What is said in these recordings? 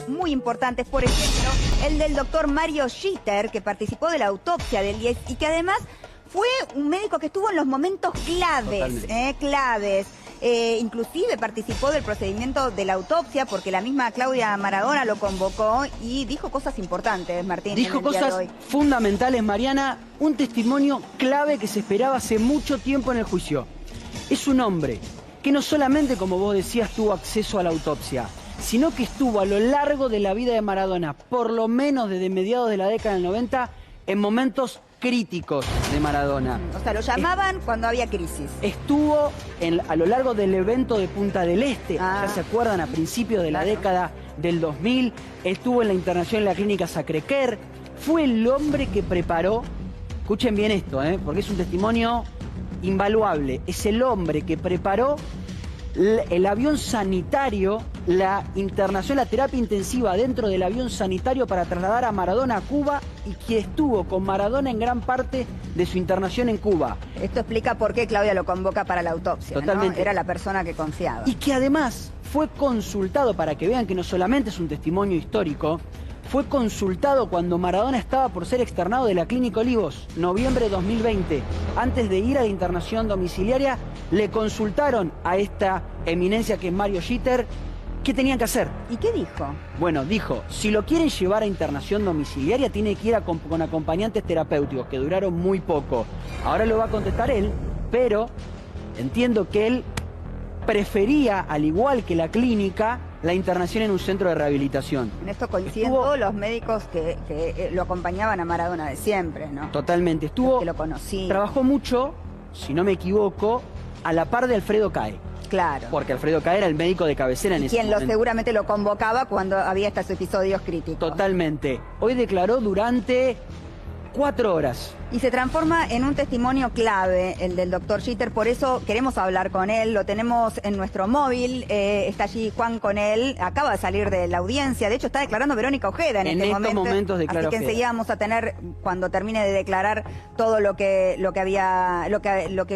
muy importantes, por ejemplo, el del doctor Mario Jeter, que participó de la autopsia del 10 y que además fue un médico que estuvo en los momentos claves. Inclusive participó del procedimiento de la autopsia porque la misma Claudia Maradona lo convocó y dijo cosas importantes, Martín. Dijo cosas fundamentales, Mariana, un testimonio clave que se esperaba hace mucho tiempo en el juicio. Es un hombre que no solamente, como vos decías, tuvo acceso a la autopsia, sino que estuvo a lo largo de la vida de Maradona, por lo menos desde mediados de la década del 90, en momentos críticos de Maradona. O sea, lo llamaban cuando había crisis. Estuvo a lo largo del evento de Punta del Este, ya se acuerdan, a principios de la década del 2000, estuvo en la internación en la clínica Sacré-Cœur, fue el hombre que preparó, escuchen bien esto, porque es un testimonio invaluable, es el hombre que preparó el avión sanitario, la internación, la terapia intensiva dentro del avión sanitario para trasladar a Maradona a Cuba y que estuvo con Maradona en gran parte de su internación en Cuba. Esto explica por qué Claudia lo convoca para la autopsia. Totalmente. ¿No? Era la persona que confiaba. Y que además fue consultado, para que vean que no solamente es un testimonio histórico, fue consultado cuando Maradona estaba por ser externado de la Clínica Olivos, noviembre de 2020. Antes de ir a la internación domiciliaria, le consultaron a esta eminencia que es Mario Jeter qué tenían que hacer. ¿Y qué dijo? Bueno, dijo, si lo quieren llevar a internación domiciliaria, tiene que ir con acompañantes terapéuticos, que duraron muy poco. Ahora lo va a contestar él, pero entiendo que él prefería, al igual que la clínica, la internación en un centro de rehabilitación. En esto coinciden todos los médicos que lo acompañaban a Maradona de siempre, ¿no? Totalmente. Que lo conocí. Trabajó mucho, si no me equivoco, a la par de Alfredo Cae. Claro. Porque Alfredo Cae era el médico de cabecera en ese momento. Quien seguramente lo convocaba cuando había estos episodios críticos. Totalmente. Hoy declaró durante 4 horas. Y se transforma en un testimonio clave, el del doctor Jeter, por eso queremos hablar con él, lo tenemos en nuestro móvil, está allí Juan con él, acaba de salir de la audiencia, de hecho está declarando Verónica Ojeda en este momento. Momentos declara así que enseguida vamos a tener, cuando termine de declarar, todo lo que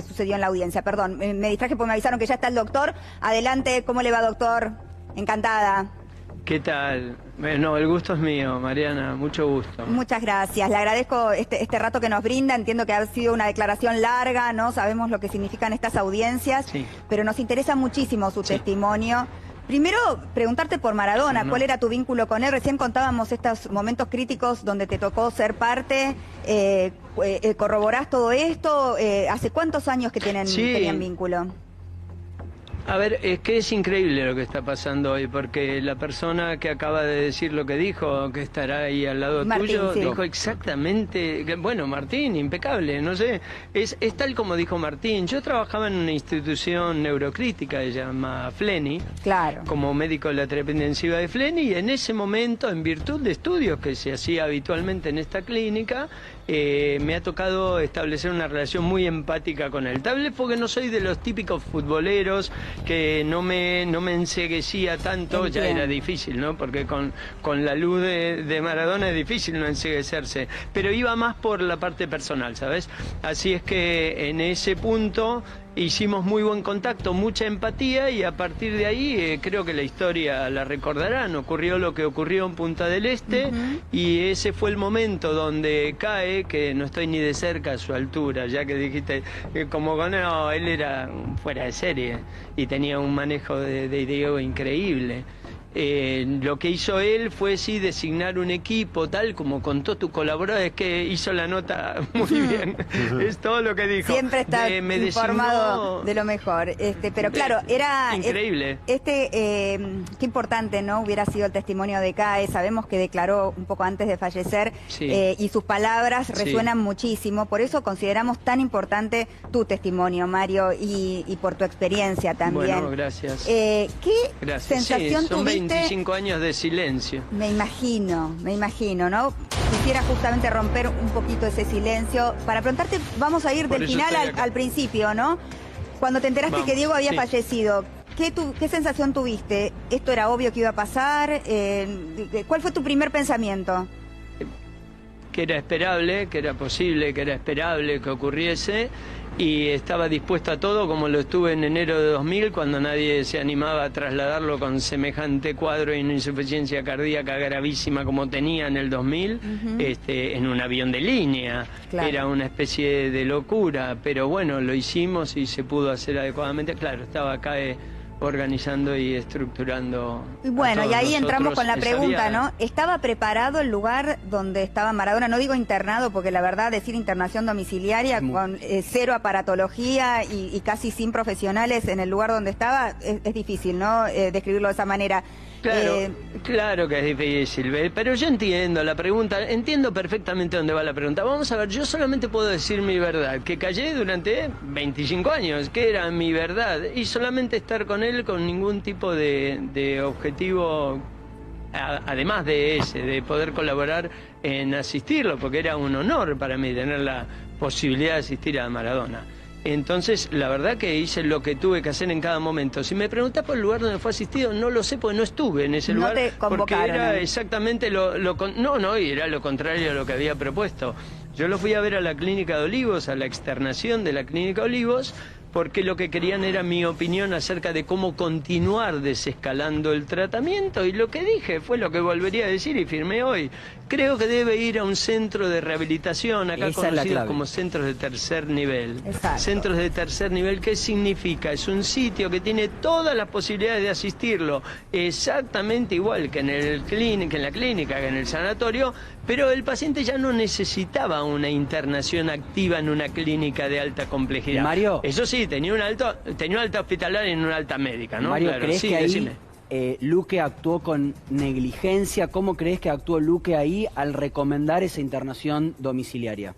sucedió en la audiencia. Perdón, me distraje porque me avisaron que ya está el doctor. Adelante, ¿cómo le va, doctor? Encantada. ¿Qué tal? Bueno, el gusto es mío, Mariana, mucho gusto. Muchas gracias, le agradezco este rato que nos brinda, entiendo que ha sido una declaración larga, ¿no? Sabemos lo que significan estas audiencias, pero nos interesa muchísimo su testimonio. Primero, preguntarte por Maradona, ¿cuál era tu vínculo con él? Recién contábamos estos momentos críticos donde te tocó ser parte, ¿corroborás todo esto? ¿Hace cuántos años que tenían vínculo? A ver, es que es increíble lo que está pasando hoy, porque la persona que acaba de decir lo que dijo, que estará ahí al lado tuyo, dijo exactamente, bueno, Martín, impecable, no sé, es tal como dijo Martín. Yo trabajaba en una institución neurocrítica, se llama Fleni, como médico de la terapia intensiva de Fleni, y en ese momento, en virtud de estudios que se hacía habitualmente en esta clínica, me ha tocado establecer una relación muy empática con él. Tal vez porque no soy de los típicos futboleros que no me enceguecía tanto. Ya era difícil, ¿no? Porque con la luz de Maradona es difícil no enceguecerse. Pero iba más por la parte personal, ¿sabes? Así es que en ese punto hicimos muy buen contacto, mucha empatía, y a partir de ahí creo que la historia la recordarán. Ocurrió lo que ocurrió en Punta del Este, y ese fue el momento donde Cae, que no estoy ni de cerca a su altura, ya que dijiste, como no, él era fuera de serie y tenía un manejo de ego increíble. Lo que hizo él fue designar un equipo, tal como contó tu colaborador, es que hizo la nota muy bien. Es todo lo que dijo. Siempre está informado de lo mejor. Pero claro, era increíble. Qué importante, ¿no? Hubiera sido el testimonio de Cae. Sabemos que declaró un poco antes de fallecer, y sus palabras resuenan muchísimo. Por eso consideramos tan importante tu testimonio, Mario, y por tu experiencia también. Bueno, gracias. ¿Qué sensación tuviste? 25 años de silencio. Me imagino, ¿no? Quisiera justamente romper un poquito ese silencio. Para preguntarte, vamos a ir del final al principio, ¿no? Cuando te enteraste que Diego había fallecido, ¿qué sensación tuviste? ¿Esto era obvio que iba a pasar? ¿Cuál fue tu primer pensamiento? Que era esperable, que era posible, que era esperable que ocurriese. y estaba dispuesto a todo, como lo estuve en enero de 2000, cuando nadie se animaba a trasladarlo con semejante cuadro y una insuficiencia cardíaca gravísima como tenía en el 2000, en un avión de línea. Claro. Era una especie de locura, pero bueno, lo hicimos y se pudo hacer adecuadamente. Claro, estaba acá organizando y estructurando. Y bueno, y ahí entramos con la pregunta, ¿no? ¿Estaba preparado el lugar donde estaba Maradona? No digo internado, porque la verdad decir internación domiciliaria con cero aparatología y casi sin profesionales en el lugar donde estaba, es difícil, ¿no? Describirlo de esa manera. Claro, claro que es difícil, pero yo entiendo la pregunta, entiendo perfectamente dónde va la pregunta. Vamos a ver, yo solamente puedo decir mi verdad, que callé durante 25 años, que era mi verdad, y solamente estar con él con ningún tipo de objetivo, además de ese, de poder colaborar en asistirlo, porque era un honor para mí tener la posibilidad de asistir a Maradona. Entonces, la verdad que hice lo que tuve que hacer en cada momento. Si me preguntás por el lugar donde fue asistido, no lo sé, porque no estuve en ese lugar. Te convocaron, porque era exactamente era lo contrario a lo que había propuesto. Yo lo fui a ver a la Clínica de Olivos, a la externación de la Clínica de Olivos, porque lo que querían era mi opinión acerca de cómo continuar desescalando el tratamiento, y lo que dije fue lo que volvería a decir y firmé hoy. Creo que debe ir a un centro de rehabilitación, acá conocidos como centros de tercer nivel. Exacto. Centros de tercer nivel, ¿qué significa? Es un sitio que tiene todas las posibilidades de asistirlo, exactamente igual que en la clínica, que en el sanatorio, pero el paciente ya no necesitaba una internación activa en una clínica de alta complejidad. Mario, eso sí, tenía un alta hospitalaria y una alta médica, ¿no? Mario, claro, ¿crees sí, que ahí decime. Luque actuó con negligencia? ¿Cómo crees que actuó Luque ahí al recomendar esa internación domiciliaria?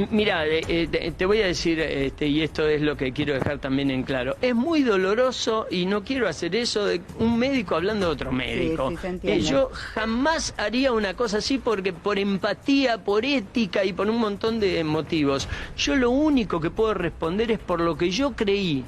Mira, te voy a decir, y esto es lo que quiero dejar también en claro, es muy doloroso, y no quiero hacer eso, de un médico hablando de otro médico. Sí, se entiende. Yo jamás haría una cosa así, porque por empatía, por ética y por un montón de motivos. Yo lo único que puedo responder es por lo que yo creí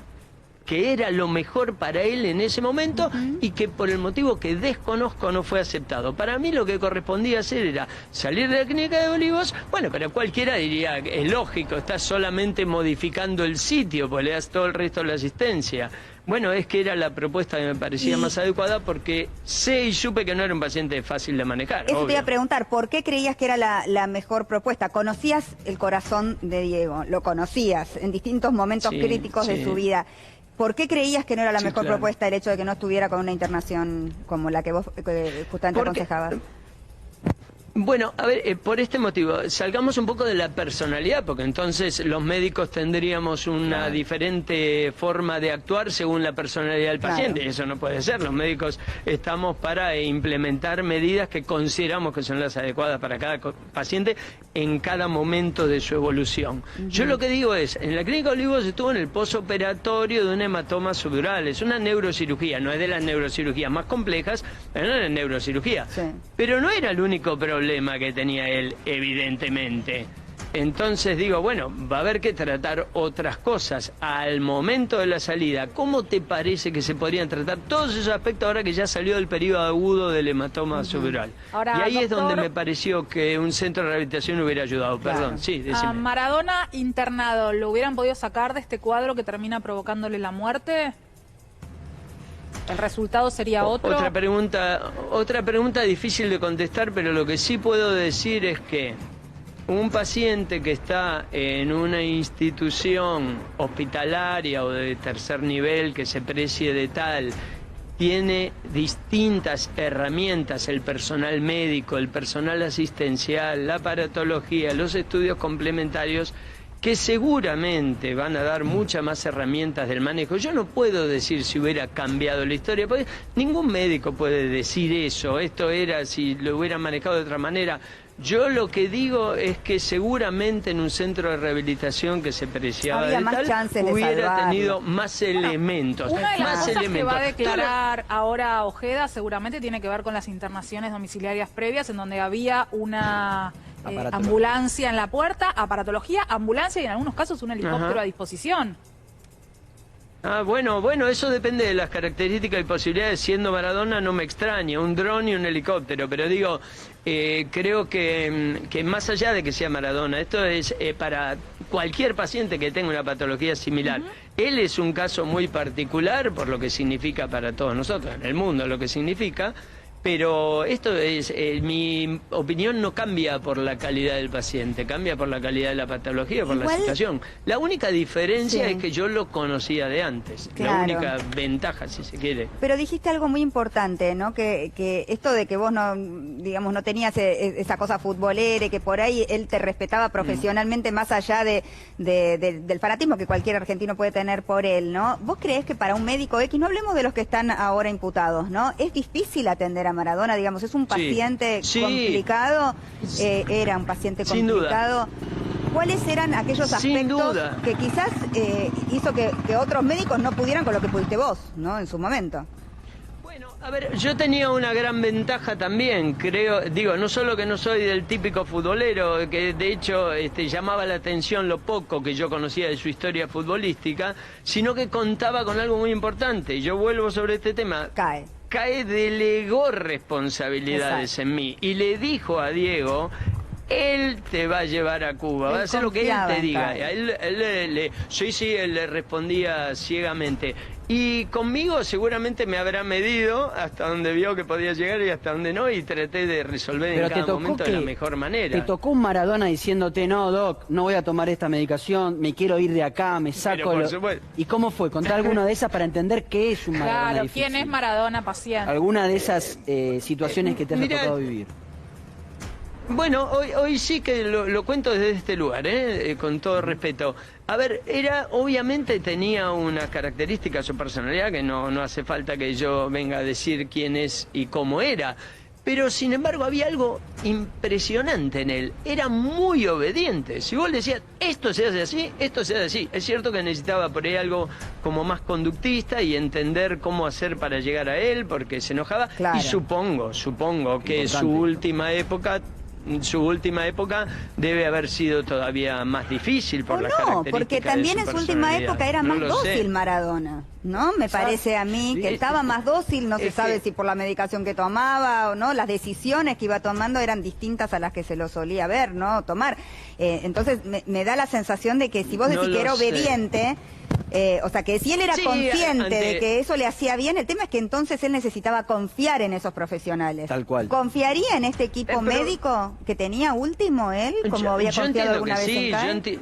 que era lo mejor para él en ese momento, y que por el motivo que desconozco no fue aceptado. Para mí lo que correspondía hacer era salir de la Clínica de Olivos, bueno, pero cualquiera diría, es lógico, estás solamente modificando el sitio, pues le das todo el resto de la asistencia. Bueno, es que era la propuesta que me parecía más adecuada, porque sé y supe que no era un paciente fácil de manejar. Eso te iba a preguntar, ¿por qué creías que era la mejor propuesta? ¿Conocías el corazón de Diego? ¿Lo conocías en distintos momentos críticos de su vida? ¿Por qué creías que no era la mejor propuesta el hecho de que no estuviera con una internación como la que vos justamente aconsejabas? Bueno, a ver, por este motivo, salgamos un poco de la personalidad, porque entonces los médicos tendríamos una diferente forma de actuar según la personalidad del paciente. Eso no puede ser. Los médicos estamos para implementar medidas que consideramos que son las adecuadas para cada paciente en cada momento de su evolución. Yo lo que digo es, en la Clínica de Olivos estuvo en el posoperatorio de un hematoma subdural. Es una neurocirugía, no es de las neurocirugías más complejas, pero no era neurocirugía. Pero no era el único problema que tenía él, evidentemente. Entonces digo, bueno, va a haber que tratar otras cosas. Al momento de la salida, ¿cómo te parece que se podrían tratar todos esos aspectos ahora que ya salió del periodo agudo del hematoma subdural? Ahora, y ahí, doctor, es donde me pareció que un centro de rehabilitación hubiera ayudado. Perdón, sí, decime. Maradona internado, ¿lo hubieran podido sacar de este cuadro que termina provocándole la muerte? ¿El resultado sería otro? Otra pregunta difícil de contestar, pero lo que sí puedo decir es que un paciente que está en una institución hospitalaria o de tercer nivel que se precie de tal, tiene distintas herramientas, el personal médico, el personal asistencial, la aparatología, los estudios complementarios, que seguramente van a dar muchas más herramientas del manejo. Yo no puedo decir si hubiera cambiado la historia, porque ningún médico puede decir eso, esto era si lo hubieran manejado de otra manera. Yo lo que digo es que seguramente en un centro de rehabilitación que se preciaba de tal, hubiera tenido más elementos. Una de las cosas que va a declarar ahora Ojeda seguramente tiene que ver con las internaciones domiciliarias previas, en donde había una ambulancia en la puerta, aparatología, ambulancia y en algunos casos un helicóptero a disposición. Bueno, eso depende de las características y posibilidades. Siendo Maradona no me extraña, un dron y un helicóptero, pero digo, creo que más allá de que sea Maradona, esto es para cualquier paciente que tenga una patología similar. Él es un caso muy particular por lo que significa para todos nosotros, en el mundo lo que significa, pero esto es, mi opinión no cambia por la calidad del paciente, cambia por la calidad de la patología, por la situación. La única diferencia es que yo lo conocía de antes, la única ventaja, si se quiere. Pero dijiste algo muy importante, ¿no? Que esto de que vos no, digamos, no tenías esa cosa futbolera, y que por ahí él te respetaba profesionalmente más allá del fanatismo que cualquier argentino puede tener por él, ¿no? ¿Vos creés que para un médico X, no hablemos de los que están ahora imputados, ¿no? Es difícil atender a Maradona, digamos, es un paciente complicado, era un paciente complicado. ¿Cuáles eran aquellos aspectos que quizás hizo que otros médicos no pudieran con lo que pudiste vos, ¿no? En su momento. Bueno, a ver, yo tenía una gran ventaja también, creo, digo, no solo que no soy del típico futbolero, que de hecho llamaba la atención lo poco que yo conocía de su historia futbolística, sino que contaba con algo muy importante. Yo vuelvo sobre este tema. Cae delegó responsabilidades en mí y le dijo a Diego: él te va a llevar a Cuba, va a hacer lo que él te diga. Él le respondía ciegamente. Y conmigo seguramente me habrá medido hasta donde vio que podía llegar y hasta donde no, y traté de resolver en cada momento de la mejor manera. ¿Te tocó un Maradona diciéndote: no, Doc, no voy a tomar esta medicación, me quiero ir de acá, me saco... ¿Y cómo fue? Contá alguna de esas para entender qué es un Maradona difícil. ¿Quién es Maradona paciente? Alguna de esas situaciones que te ha tocado vivir. Bueno, hoy sí que lo cuento desde este lugar, con todo respeto. A ver, obviamente tenía unas características, su personalidad, que no hace falta que yo venga a decir quién es y cómo era. Pero, sin embargo, había algo impresionante en él. Era muy obediente. Si vos le decías, esto se hace así, esto se hace así. Es cierto que necesitaba por ahí algo como más conductista y entender cómo hacer para llegar a él, porque se enojaba. Claro. Y supongo que su última época debe haber sido todavía más difícil por las características porque también en su última época era más dócil Maradona, ¿no? Me parece a mí que estaba más dócil, no se sabe si por la medicación que tomaba o no, las decisiones que iba tomando eran distintas a las que se lo solía ver, ¿no? Tomar. Entonces me da la sensación de que si vos decís que era obediente... o sea, que si él era consciente de que eso le hacía bien, el tema es que entonces él necesitaba confiar en esos profesionales. Tal cual. ¿Confiaría en este equipo médico que tenía último él, como había confiado alguna vez en CAE?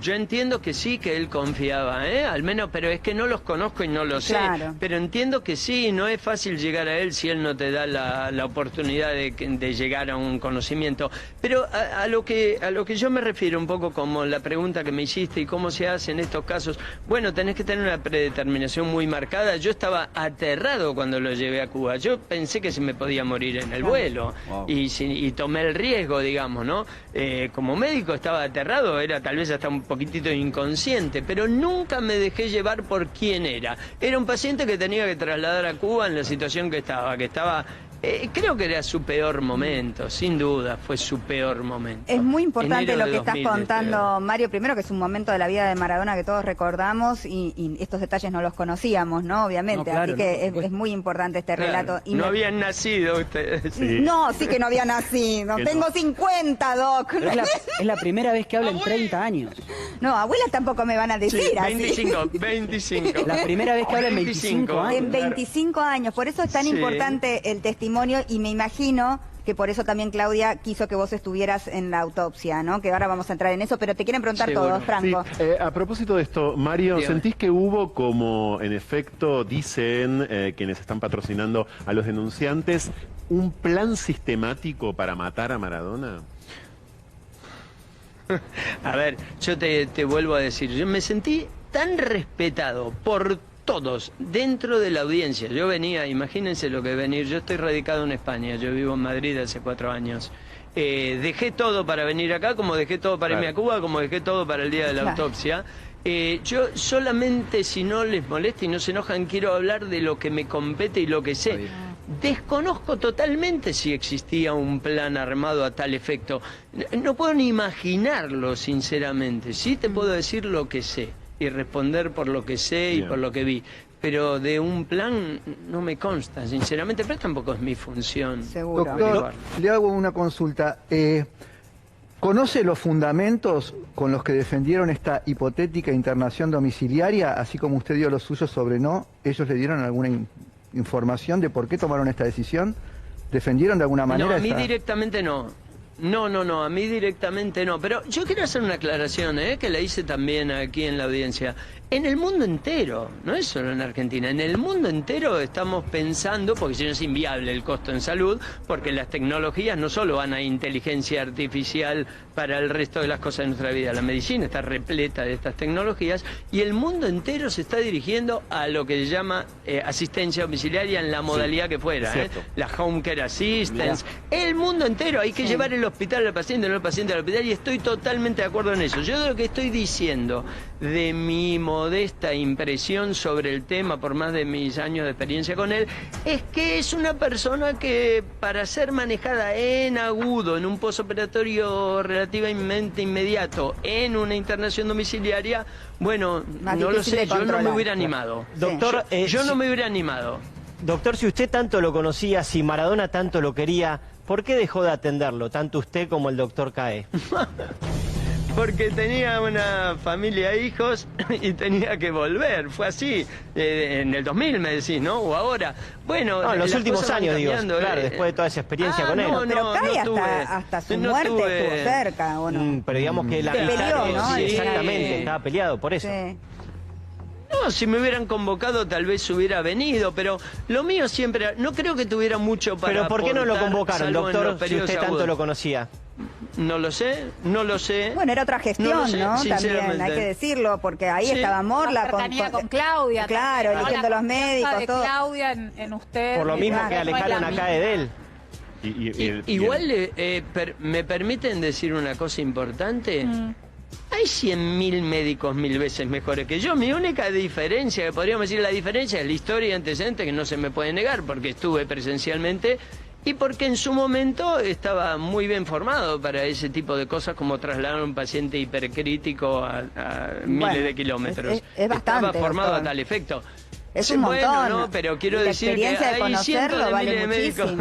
Yo entiendo que sí, que él confiaba, al menos, pero es que no los conozco y no lo sé. Pero entiendo que sí, no es fácil llegar a él si él no te da la oportunidad de llegar a un conocimiento. Pero a lo que yo me refiero un poco como la pregunta que me hiciste y cómo se hace en estos casos, bueno, tenés que tener una predeterminación muy marcada. Yo estaba aterrado cuando lo llevé a Cuba. Yo pensé que se me podía morir en el vuelo y tomé el riesgo, digamos, ¿no? Como médico estaba aterrado, era tal vez hasta un poquitito inconsciente, pero nunca me dejé llevar por quién era. Era un paciente que tenía que trasladar a Cuba en la situación que estaba creo que era su peor momento, sin duda, fue su peor momento. Es muy importante lo que estás contando, Mario, primero que es un momento de la vida de Maradona que todos recordamos y estos detalles no los conocíamos, ¿no? Obviamente, así que es muy importante este relato. Y no habían nacido ustedes. No, sí que no había nacido. Tengo 50, Doc. Es la primera vez que habla en 30 años. No, abuelas tampoco me van a decir así. 25. La primera vez que habla en 25 años. En 25 años, por eso es tan importante el testimonio y me imagino que por eso también Claudia quiso que vos estuvieras en la autopsia, ¿no? Que ahora vamos a entrar en eso, pero te quieren preguntar todos, Franco. Sí. A propósito de esto, Mario, ¿sentís que hubo como, en efecto, dicen quienes están patrocinando a los denunciantes, un plan sistemático para matar a Maradona? A ver, yo te vuelvo a decir, yo me sentí tan respetado por todos, dentro de la audiencia. Yo venía, imagínense lo que venir, yo estoy radicado en España, yo vivo en Madrid hace 4 años. Dejé todo para venir acá, como dejé todo para irme a Cuba, como dejé todo para el día de la autopsia. Yo solamente, si no les molesta y no se enojan, quiero hablar de lo que me compete y lo que sé. Desconozco totalmente si existía un plan armado a tal efecto. No puedo ni imaginarlo, sinceramente. Sí te puedo decir lo que sé y responder por lo que sé y por lo que vi. Pero de un plan no me consta, sinceramente, pero tampoco es mi función. Seguro. Doctor, le hago una consulta. ¿Conoce los fundamentos con los que defendieron esta hipotética internación domiciliaria, así como usted dio los suyos sobre no? ¿Ellos le dieron alguna información de por qué tomaron esta decisión? ¿Defendieron de alguna manera? No, a mí directamente no. No, a mí directamente no. Pero yo quiero hacer una aclaración, que la hice también aquí en la audiencia. En el mundo entero, no es solo en Argentina, en el mundo entero estamos pensando, porque si no es inviable el costo en salud, porque las tecnologías no solo van a inteligencia artificial para el resto de las cosas de nuestra vida, la medicina está repleta de estas tecnologías, y el mundo entero se está dirigiendo a lo que se llama asistencia domiciliaria en la modalidad que fuera, la home care assistance, el mundo entero, hay que llevar el hospital al paciente, no el paciente al hospital, y estoy totalmente de acuerdo en eso. Yo lo que estoy diciendo de mi modesta impresión sobre el tema, por más de mis años de experiencia con él, es que es una persona que para ser manejada en agudo, en un posoperatorio relativamente inmediato, en una internación domiciliaria, bueno, no lo sé, yo no me hubiera animado. Doctor, yo no me hubiera animado. Doctor, si usted tanto lo conocía, si Maradona tanto lo quería, ¿por qué dejó de atenderlo, tanto usted como el doctor Cae? Porque tenía una familia de hijos y tenía que volver. Fue así. En el 2000 me decís, ¿no? O ahora. Bueno, no, en los últimos años, digo. Claro, después de toda esa experiencia con él. Pero Cae hasta su muerte estuvo cerca, ¿o no? Pero digamos que la peleó, ¿no? Sí, exactamente, estaba peleado por eso. Sí. No, si me hubieran convocado tal vez hubiera venido, pero lo mío siempre... No creo que tuviera mucho para ¿Pero por qué no lo aportar, convocaron, doctor, si usted tanto lo conocía? No lo sé. Bueno, era otra gestión, ¿no? También hay que decirlo, porque ahí estaba Morla. La cercanía con Claudia. Claro, eligiendo los médicos, de todo. Claudia en usted. Por lo mismo que alejaron a Cae de él. Igual me permiten decir una cosa importante. Hay 100.000 médicos 1000 veces mejores que yo. Mi única diferencia, que podríamos decir la diferencia, es la historia y antecedente que no se me puede negar, porque estuve presencialmente y porque en su momento estaba muy bien formado para ese tipo de cosas, como trasladar a un paciente hipercrítico a miles de kilómetros. Es bastante, estaba formado doctor. a tal efecto. Es un montón. Bueno, no, pero quiero decir que hay cientos de miles de médicos.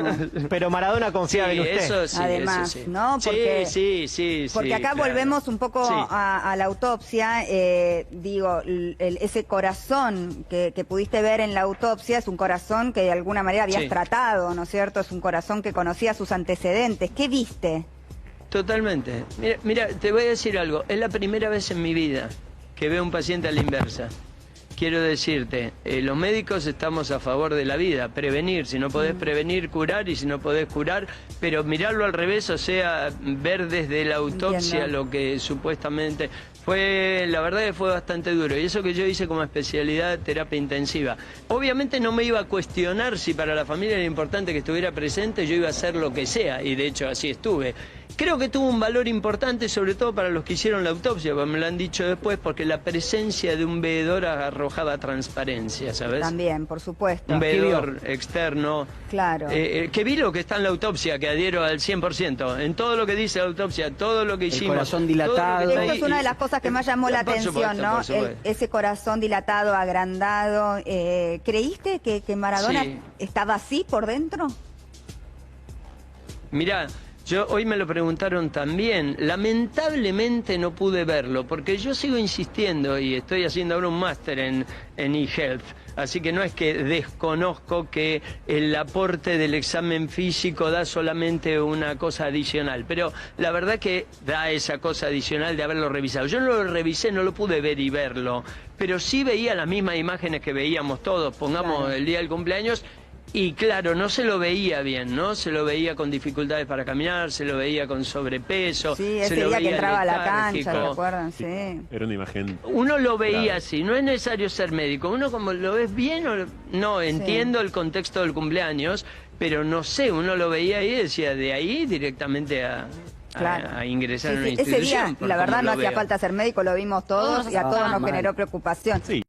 Pero Maradona confiaba en usted. Eso sí, además, eso sí. ¿no? Porque, sí. Porque acá claro. volvemos un poco a la autopsia. Digo, ese corazón que pudiste ver en la autopsia es un corazón que de alguna manera habías tratado, ¿no es cierto? Es un corazón que conocía sus antecedentes. ¿Qué viste? Totalmente. Mira, te voy a decir algo. Es la primera vez en mi vida que veo a un paciente a la inversa. Quiero decirte, los médicos estamos a favor de la vida, prevenir, si no podés prevenir, curar, y si no podés curar, pero mirarlo al revés, o sea, ver desde la autopsia lo que supuestamente fue, la verdad que fue bastante duro, y eso que yo hice como especialidad de terapia intensiva. Obviamente no me iba a cuestionar si para la familia era importante que estuviera presente, yo iba a hacer lo que sea, y de hecho así estuve. Creo que tuvo un valor importante, sobre todo para los que hicieron la autopsia, me lo han dicho después, porque la presencia de un veedor arrojaba transparencia, ¿sabes? También, por supuesto. Un veedor externo. Claro. Que vi lo que está en la autopsia, que adhiero al 100%, en todo lo que dice la autopsia, todo lo que hicimos. El corazón dilatado. Esto es una de las cosas que más llamó la atención, ¿no? Ese corazón dilatado, agrandado. ¿Creíste que Maradona estaba así por dentro? Mirá, hoy me lo preguntaron también. Lamentablemente no pude verlo, porque yo sigo insistiendo y estoy haciendo ahora un máster en eHealth. Así que no es que desconozco que el aporte del examen físico da solamente una cosa adicional, pero la verdad que da esa cosa adicional de haberlo revisado. Yo no lo revisé, no lo pude ver y verlo, pero sí veía las mismas imágenes que veíamos todos, pongamos el día del cumpleaños. Y claro, no se lo veía bien, ¿no? Se lo veía con dificultades para caminar, se lo veía con sobrepeso. Sí, ese día que entraba a la cancha, ¿recuerdan? Sí. Era una imagen... Uno lo veía así, no es necesario ser médico. Uno como lo ves bien o... No, entiendo el contexto del cumpleaños, pero no sé, uno lo veía y decía, de ahí directamente a ingresar en una institución. Ese día, la verdad, no hacía falta ser médico, lo vimos todos y a todos nos generó preocupación.